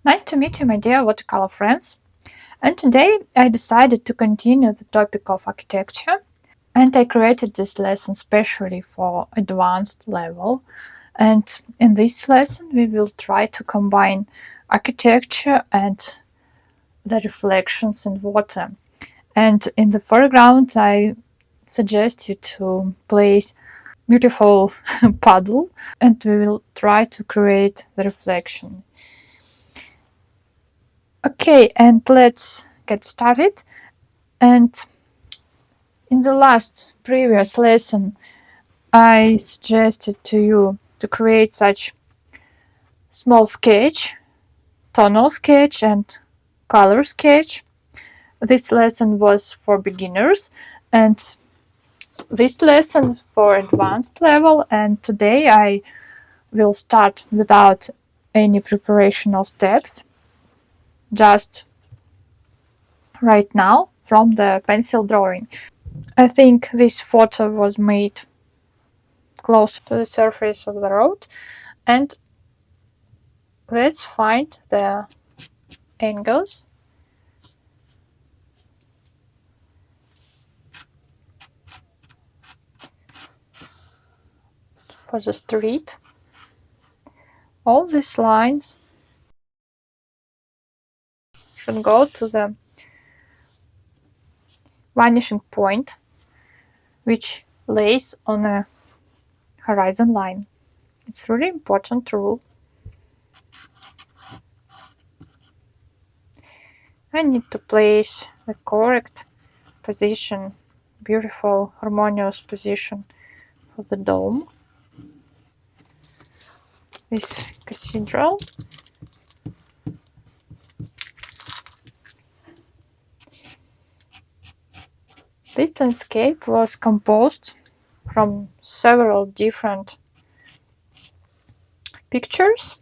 Nice to meet you, my dear watercolor friends. And today I decided to continue the topic of architecture, and I created this lesson specially for advanced level. And in this lesson, we will try to combine architecture and the reflections in water. And in the foreground, I suggest you to place beautiful puddle, and we will try to create the reflection. Okay, and let's get started. And in the last previous lesson, I suggested to you to create such small sketch, tonal sketch and color sketch. This lesson was for beginners and this lesson for advanced level, and today I will start without any preparational steps, just right now from the pencil drawing. I think this photo was made close to the surface of the road, and let's find the angles for the street. All these lines should go to the vanishing point, which lays on a horizon line. It's really important rule. I need to place the correct position, beautiful harmonious position for the dome. This cathedral. This landscape was composed from several different pictures.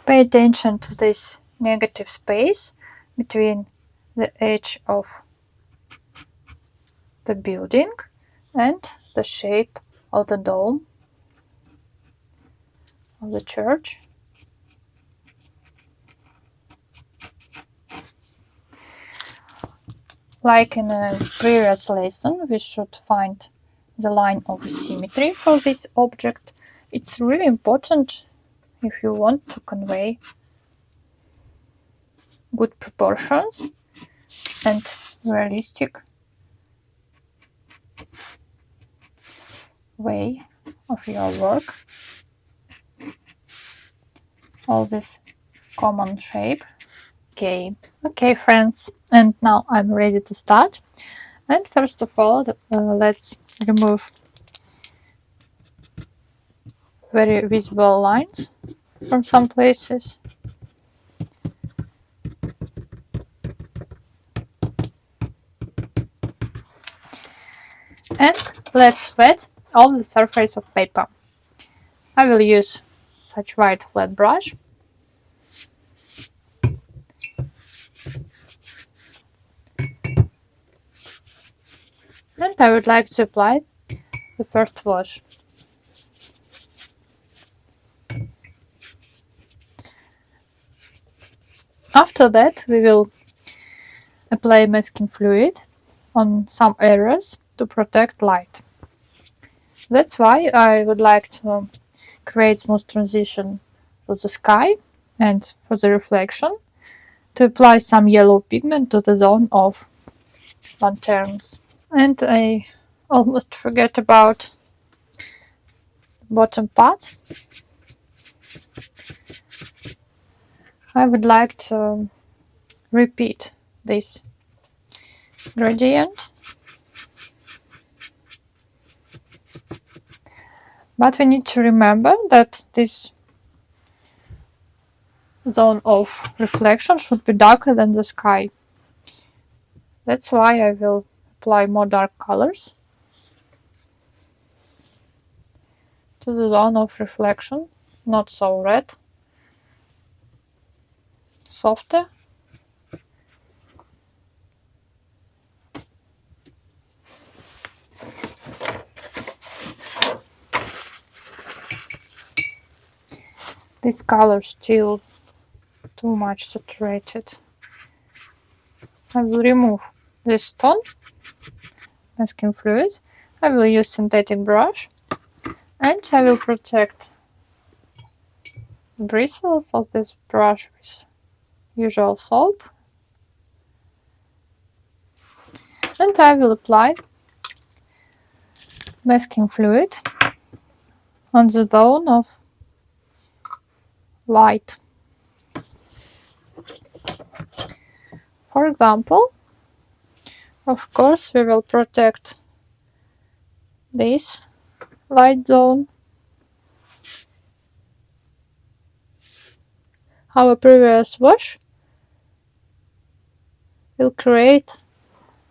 Pay attention to this negative space between the edge of the building and the shape of the dome of the church. Like in a previous lesson, we should find the line of symmetry for this object. It's really important if you want to convey good proportions and realistic way of your work. All this common shape. Okay, friends, and now I'm ready to start. And first of all, let's remove very visible lines from some places. And let's wet all the surface of paper. I will use such white flat brush. And I would like to apply the first wash. After that, we will apply masking fluid on some areas to protect light. That's why I would like to create smooth transition to the sky and for the reflection to apply some yellow pigment to the zone of lanterns. And I almost forget about the bottom part. I would like to repeat this gradient, but we need to remember that this zone of reflection should be darker than the sky. That's why I will apply more dark colors to the zone of reflection, not so red, softer. This color still too much saturated. I will remove this tone, masking fluid. I will use synthetic brush, and I will protect the bristles of this brush with usual soap. And I will apply masking fluid on the zone of light. For example, of course, we will protect this light zone. Our previous wash will create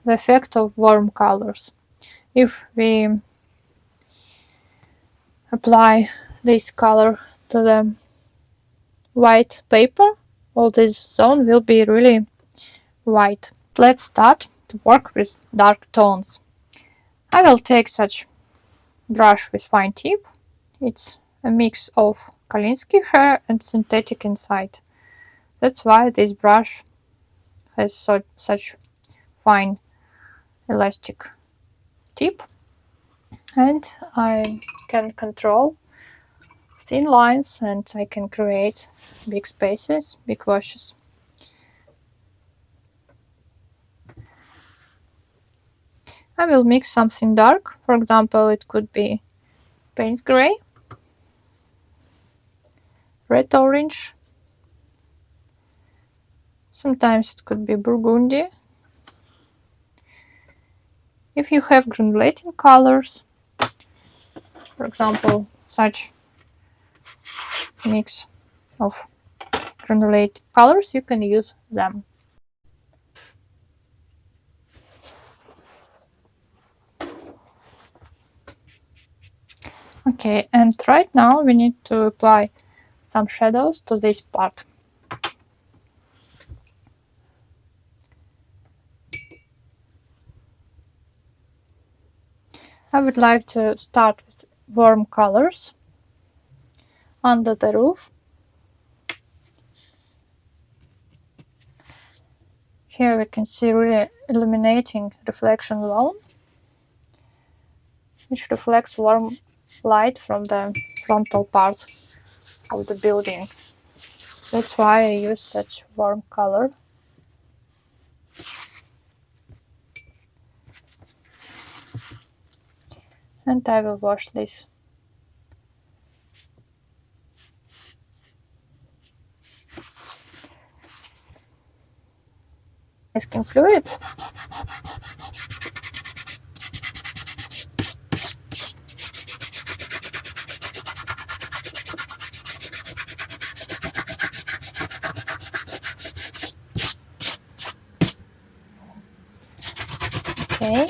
the effect of warm colors. If we apply this color to the white paper, all this zone will be really white. Let's start to work with dark tones. I will take such brush with fine tip. It's a mix of Kalinsky hair and synthetic inside. That's why this brush has such fine elastic tip, and I can control thin lines, and I can create big spaces, big washes. I will mix something dark. For example, it could be Payne's gray, red orange, sometimes it could be burgundy. If you have granulating colors, for example, such mix of granulated colors, you can use them. Okay, and right now we need to apply some shadows to this part. I would like to start with warm colors under the roof. Here we can see really illuminating reflection zone, which reflects warm light from the frontal part of the building. That's why I use such warm color. And I will wash this. Masking fluid. Okay.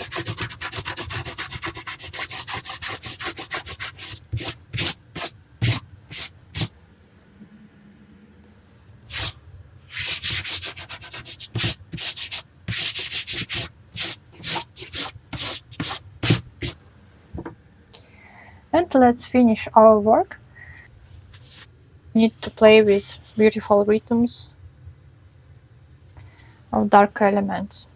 And let's finish our work. Need to play with beautiful rhythms of dark elements.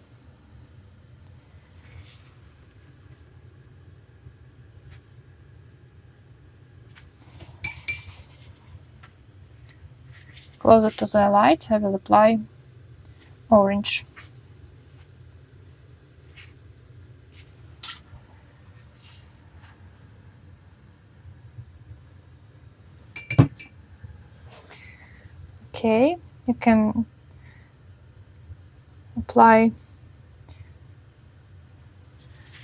Closer to the light, I will apply orange. Okay, you can apply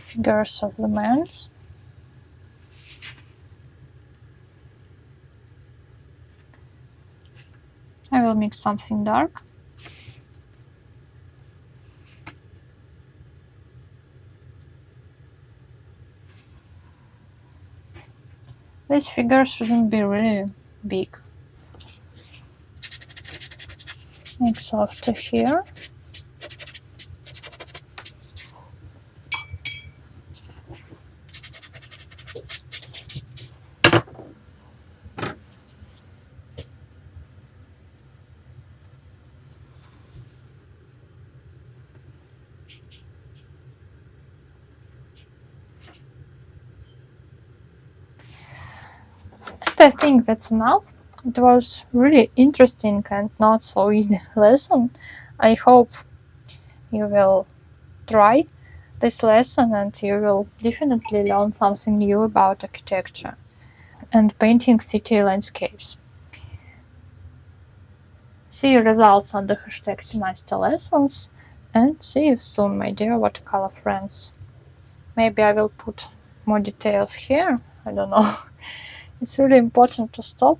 figures of lumens. I will mix something dark. These figures shouldn't be really big. Mix off to here. I think that's enough. It was really interesting and not so easy lesson. I hope you will try this lesson and you will definitely learn something new about architecture and painting city landscapes. See your results on the hashtag Semester Lessons, and see you soon, my dear watercolor friends. Maybe I will put more details here, I don't know. It's really important to stop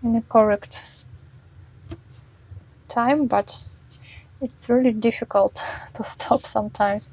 in the correct time, but it's really difficult to stop sometimes.